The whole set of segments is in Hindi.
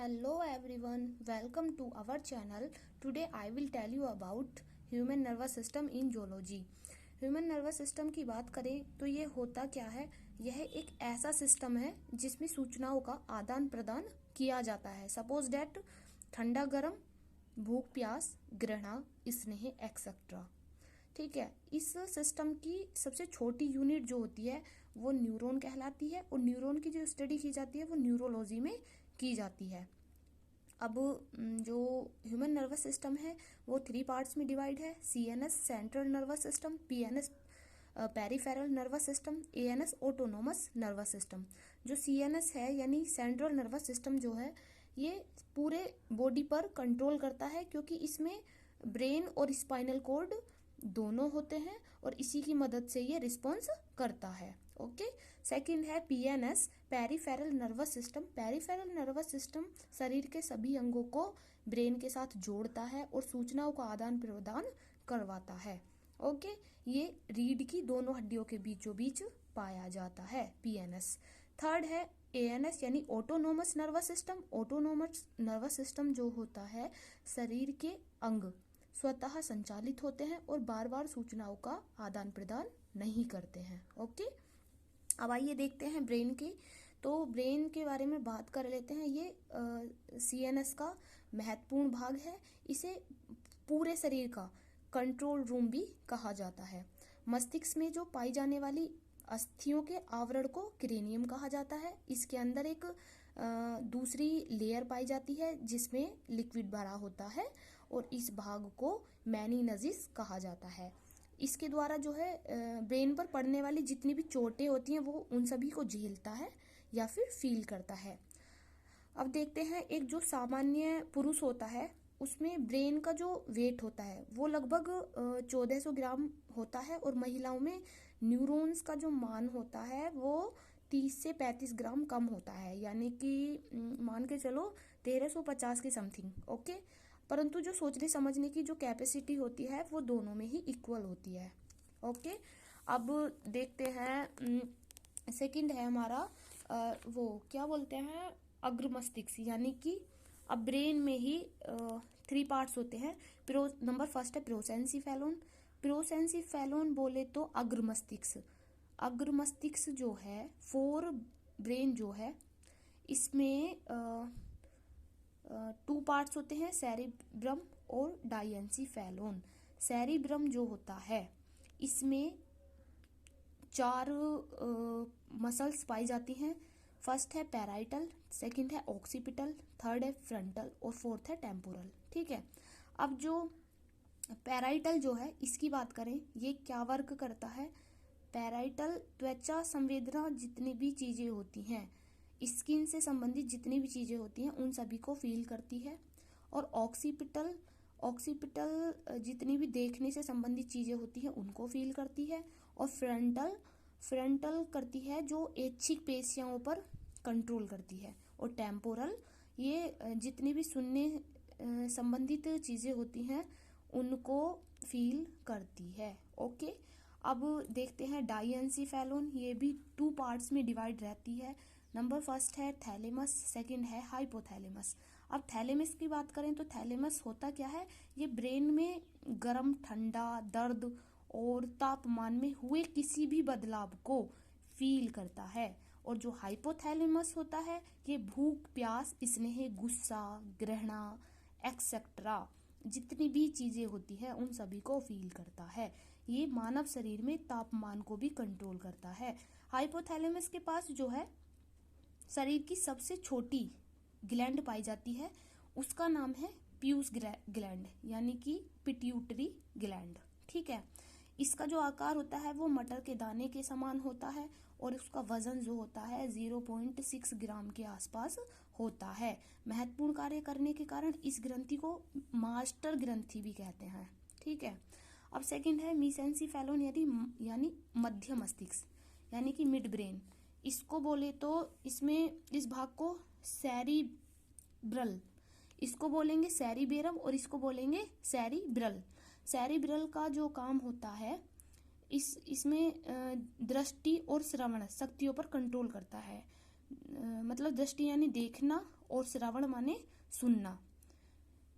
Hello everyone, welcome to our channel. Today I will tell you about human nervous system in zoology. Human nervous system की बात करें तो ये होता क्या है। यह एक ऐसा सिस्टम है जिसमें सूचनाओं का आदान प्रदान किया जाता है। सपोज डेट ठंडा गर्म, भूख प्यास, घृणा, स्नेह एक्सेट्रा। ठीक है, इस सिस्टम की सबसे छोटी यूनिट जो होती है वो न्यूरॉन कहलाती है और न्यूरॉन की जो स्टडी की जाती है वो न्यूरोलॉजी में की जाती है। अब जो ह्यूमन नर्वस सिस्टम है वो 3 पार्ट्स में डिवाइड है। CNS central nervous system, PNS peripheral nervous system, ANS autonomous nervous system. जो CNS है यानी सेंट्रल नर्वस सिस्टम जो है ये पूरे बॉडी पर कंट्रोल करता है, क्योंकि इसमें ब्रेन और स्पाइनल कॉर्ड दोनों होते हैं और इसी की मदद से ये रिस्पॉन्स करता है। ओके। सेकंड है PNS peripheral nervous system. Peripheral nervous system शरीर के सभी अंगों को ब्रेन के साथ जोड़ता है और सूचनाओं का आदान प्रदान करवाता है। ओके, ये रीढ़ की दोनों हड्डियों के बीचों बीच पाया जाता है PNS। थर्ड है ANS यानी autonomous nervous system. Autonomous nervous system जो होता है शरीर के अंग स्वतः संचालित होते हैं और बार बार सूचनाओं का आदान प्रदान नहीं करते हैं। ओके, अब आइए देखते हैं ब्रेन की। तो ब्रेन के बारे में बात कर लेते हैं। ये CNS का महत्वपूर्ण भाग है। इसे पूरे शरीर का कंट्रोल रूम भी कहा जाता है। मस्तिष्क में जो पाई जाने वाली अस्थियों के आवरण को क्रेनियम कहा जाता है। इसके अंदर एक दूसरी लेयर पाई जाती है जिसमें लिक्विड भरा होता है और इस भाग को मेनिनजिस कहा जाता है। इसके द्वारा जो है ब्रेन पर पड़ने वाली जितनी भी चोटें होती हैं वो उन सभी को झेलता है या फिर फील करता है। अब देखते हैं, एक जो सामान्य पुरुष होता है उसमें ब्रेन का जो वेट होता है वो लगभग 1400 ग्राम होता है और महिलाओं में न्यूरॉन्स का जो मान होता है वो 30 से 35 ग्राम कम होता है, यानी कि मान के चलो 1350 के समथिंग। ओके, परंतु जो सोचने समझने की जो कैपेसिटी होती है वो दोनों में ही इक्वल होती है। ओके, अब देखते हैं सेकंड है हमारा वो क्या बोलते हैं अग्र मस्तिष्क, यानी कि अब ब्रेन में ही 3 पार्ट्स होते हैं। नंबर फर्स्ट है प्रोसेंसिफेलोन। प्रोसेंसिफेलोन बोले तो अग्र मस्तिष्क। अग्र मस्तिष्क जो है फोर ब्रेन जो है इसमें 2 पार्ट्स होते हैं, सेरिब्रम और डायंसिफेलोन। सेरिब्रम जो होता है इसमें 4 मसल्स पाई जाती हैं। फर्स्ट है पैराइटल, सेकंड है ऑक्सीपिटल, थर्ड है फ्रंटल और फोर्थ है टेम्पोरल। ठीक है, अब जो पैराइटल जो है इसकी बात करें, ये क्या वर्क करता है। पैराइटल त्वचा संवेदना जितनी भी चीजें होती हैं, स्किन से संबंधित जितनी भी चीजें होती हैं उन सभी को फील करती है। और ऑक्सीपिटल जितनी भी देखने से संबंधित चीजें होती हैं उनको फील करती है। और फ्रंटल करती है जो ऐच्छिक पेशियों पर कंट्रोल करती है। और टेम्पोरल ये जितनी भी सुनने संबंधित चीजें होती हैं उनको फील करती है। ओके, अब देखते हैं डायंसिफेलोन। ये भी 2 पार्ट्स में डिवाइड रहती है। नंबर फर्स्ट है थैलेमस, सेकंड है हाइपोथैलेमस। अब थैलेमस की बात करें तो थैलेमस होता क्या है, ये ब्रेन में गर्म ठंडा दर्द और तापमान में हुए किसी भी बदलाव को फील करता है। और जो हाइपोथैलेमस होता है ये भूख प्यास स्नेह गुस्सा घृणा एक्सेट्रा जितनी भी चीजें होती है उन सभी को फील करता है। ये मानव शरीर में तापमान को भी कंट्रोल करता है। हाइपोथैलेमस के पास जो है शरीर की सबसे छोटी ग्लैंड पाई जाती है, उसका नाम है पियूस ग्लैंड यानी कि पिट्यूटरी ग्लैंड। ठीक है, इसका जो आकार होता है वो मटर के दाने के समान होता है और उसका वजन जो होता है 0.6 ग्राम के आसपास होता है। महत्वपूर्ण कार्य करने के कारण इस ग्रंथि को मास्टर ग्रंथि भी कहते हैं। ठीक है, अब सेकंड है मीसेंसिफेलोन यानी मध्य मस्तिष्क यानी कि मिड ब्रेन। इसको बोले तो इसमें इस भाग को सेरिब्रल, इसको बोलेंगे सेरिबेरम और इसको बोलेंगे सेरिब्रल। सेरिब्रल का जो काम होता है इसमें दृष्टि और श्रवण शक्तियों पर कंट्रोल करता है। मतलब दृष्टि यानी देखना और श्रवण माने सुनना,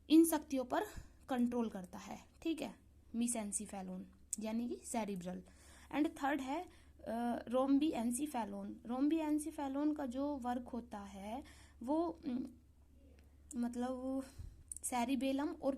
इन शक्तियों पर कंट्रोल करता है। ठीक है, मीसेंसिफेलोन यानी कि सेरिब्रल। एंड थर्ड है रोम्बीएंसीफेलोन। रोम्बीएंसीफेलोन का जो वर्क होता है वो मतलब सेरिबेलम और